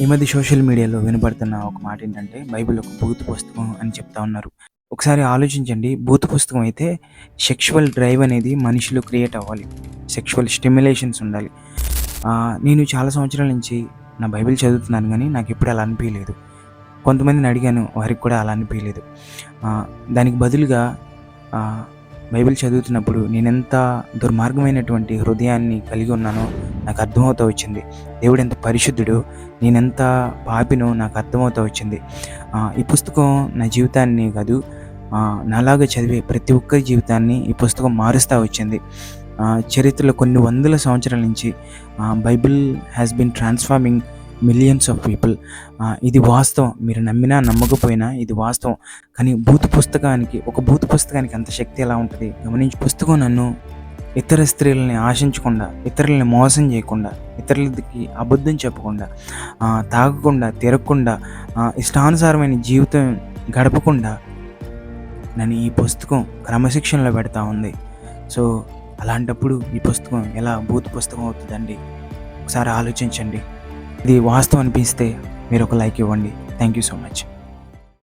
ఈ మధ్య సోషల్ మీడియాలో వినపడుతున్న ఒక మాట ఏంటంటే, బైబిల్ ఒక భూత పుస్తకం అని చెప్తా ఉన్నారు. ఒకసారి ఆలోచించండి. భూత పుస్తకం అయితే సెక్షువల్ డ్రైవ్ అనేది మనిషిలో క్రియేట్ అవ్వాలి. సెక్షువల్ స్టిమ్యులేషన్స్ ఉండాలి. నేను చాలా సంవత్సరాల నుంచి నా బైబిల్ చదువుతున్నాను గానీ, నాకెప్పుడు అలా అనిపియలేదు. కొంతమందిని అడిగాను, వారికి కూడా అలా అనిపియలేదు. దానికి బదులుగా ఆహ్, బైబిల్ చదువుతున్నప్పుడు నేనెంత దుర్మార్గమైనటువంటి హృదయాన్ని కలిగి ఉన్నానో నాకు అర్థమవుతూ వచ్చింది. దేవుడు ఎంత పరిశుద్ధుడో, నేనెంత పాపినో నాకు అర్థమవుతూ వచ్చింది. ఈ పుస్తకం నా జీవితాన్ని కాదు, నాలాగా చదివే ప్రతి ఒక్కరి జీవితాన్ని ఈ పుస్తకం మారుస్తూ వచ్చింది. చరిత్రలో కొన్ని వందల సంవత్సరాల నుంచి Bible has been transforming millions of people. ఇది వాస్తవం. మీరు నమ్మినా నమ్మకపోయినా ఇది వాస్తవం. కానీ భూత పుస్తకానికి అంత శక్తి ఎలా ఉంటుంది గమనించి. పుస్తకం నన్ను ఇతర స్త్రీలని ఆశించకుండా, ఇతరులని మోసం చేయకుండా, ఇతరులకి అబద్ధం చెప్పకుండా, తాగకుండా, తిరగకుండా, ఇష్టానుసారమైన జీవితం గడపకుండా నన్ను ఈ పుస్తకం క్రమశిక్షణలో పెడతా ఉంది. సో అలాంటప్పుడు ఈ పుస్తకం ఎలా భూత పుస్తకం అవుతుందండి? ఒకసారి ఆలోచించండి. ఇది వాస్తవం అనిపిస్తే మీరు ఒక లైక్ ఇవ్వండి. Thank you so much.